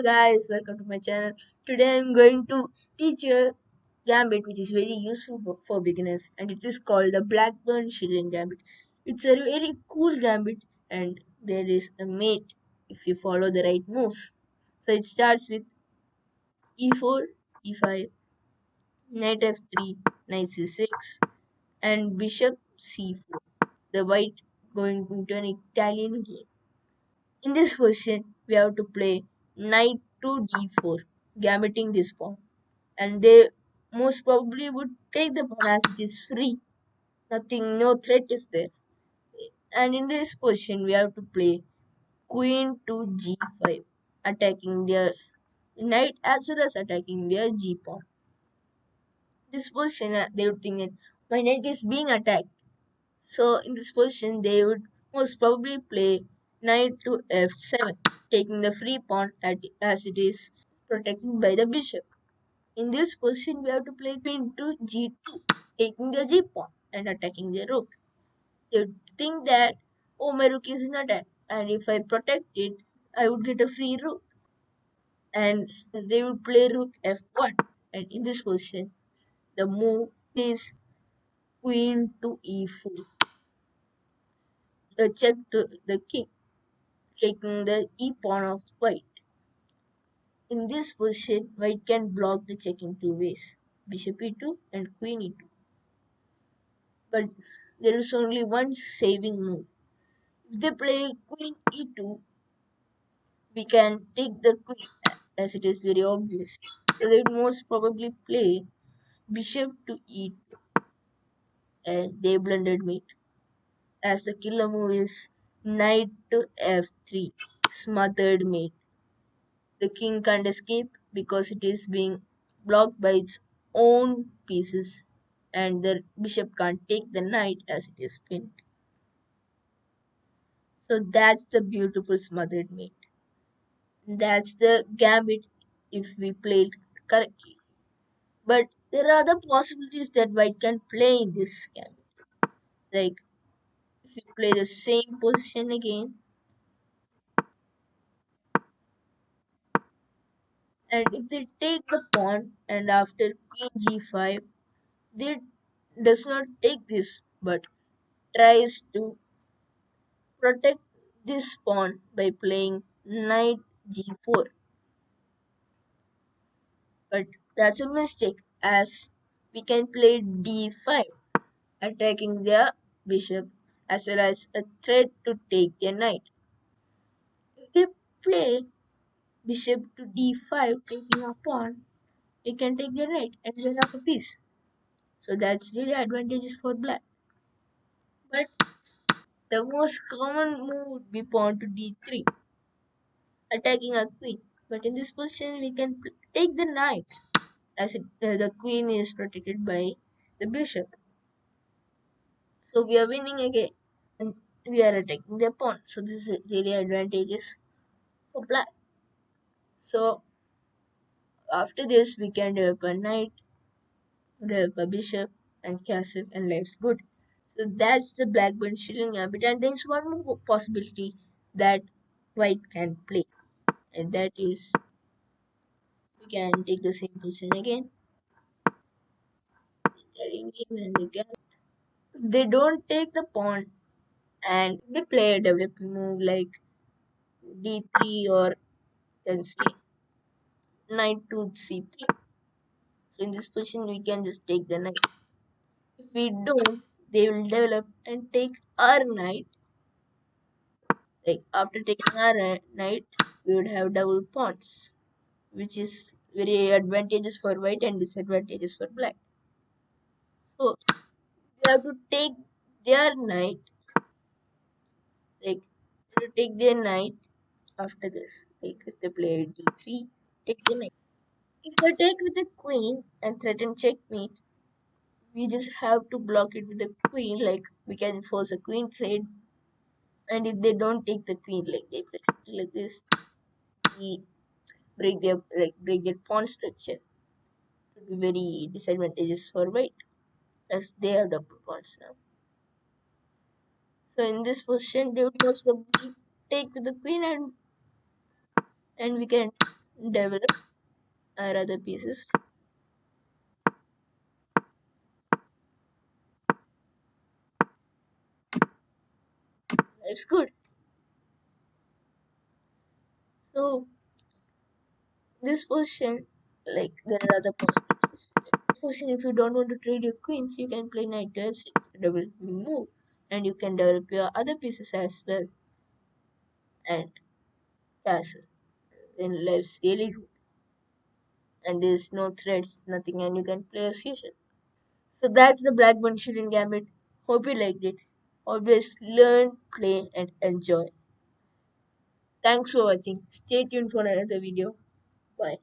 guys, welcome to my channel. Today I'm going to teach you a gambit which is very useful for beginners, and it is called the Blackburne Shilling Gambit. It's a very cool gambit, and there is a mate if you follow the right moves. So it starts with e4, e5, knight f3, knight c6, and bishop c4. The white going into an Italian game. In this position, we have to play knight to d4, gambiting this pawn. And they most probably would take the pawn as it is free. Nothing, no threat is there. And in this position, we have to play queen to g5, attacking their knight as well as attacking their g pawn. This position, they would think that my knight is being attacked. So in this position, they would most probably play knight to f7, taking the free pawn as it is protected by the bishop. In this position, we have to play queen to g2, taking the g pawn and attacking the rook. They would think that, oh, my rook is in attack, and if I protect it, I would get a free rook. And they would play rook f1. And in this position, the move is queen to e4, the check to the king, taking the e pawn of white. In this position, white can block the check in two ways, bishop e2 and queen e2. But there is only one saving move. If they play queen e2, we can take the queen as it is very obvious. So they would most probably play bishop to e2, and they blundered mate. As the killer move is knight to f3, smothered mate. The king can't escape because it is being blocked by its own pieces, and the bishop can't take the knight as it is pinned. So that's the beautiful smothered mate. That's the gambit if we play it correctly. But there are other possibilities that white can play in this gambit. Like if we play the same position again, and if they take the pawn and after queen g5, they does not take this but tries to protect this pawn by playing knight g4. But that's a mistake as we can play d5, attacking their bishop as well as a threat to take their knight. If they play bishop to d5, taking a pawn, we can take their knight and get up a piece. So that's really advantageous for black. But the most common move would be pawn to d3, attacking a queen. But in this position, we can take the knight as the queen is protected by the bishop. So we are winning again, and we are attacking their pawn. So this is really advantageous for black. So after this, we can develop a knight, develop a bishop, and castle, and life's good. So that's the Blackburne Shilling Gambit, and there's one more possibility that white can play, and that is we can take the same position again, and the gap. They don't take the pawn, and they play a developing move like d3 or can say knight to c3. So in this position, we can just take the knight. If we don't, they will develop and take our knight. Like after taking our knight, we would have double pawns, which is very advantageous for white and disadvantageous for black. So we have to take their knight, like to take their knight after this. Like if they play d3, take the knight. If they take with the queen and threaten checkmate, we just have to block it with the queen. Like we can force a queen trade, and if they don't take the queen, like they play something like this, we break their pawn structure. It would be very disadvantageous for white as they have double pawns now. So in this position, they would most probably take with the queen, and we can develop our other pieces. Life's good. So this position, like there are other possibilities. This position, if you don't want to trade your queens, you can play knight to f6, double move, and you can develop your other pieces as well and castle. Then life's really good, and there's no threats, nothing, and you can play as usual. So that's the Blackburne Shilling Gambit. Hope you liked it. Always learn, play, and enjoy. Thanks for watching. Stay tuned for another video. Bye.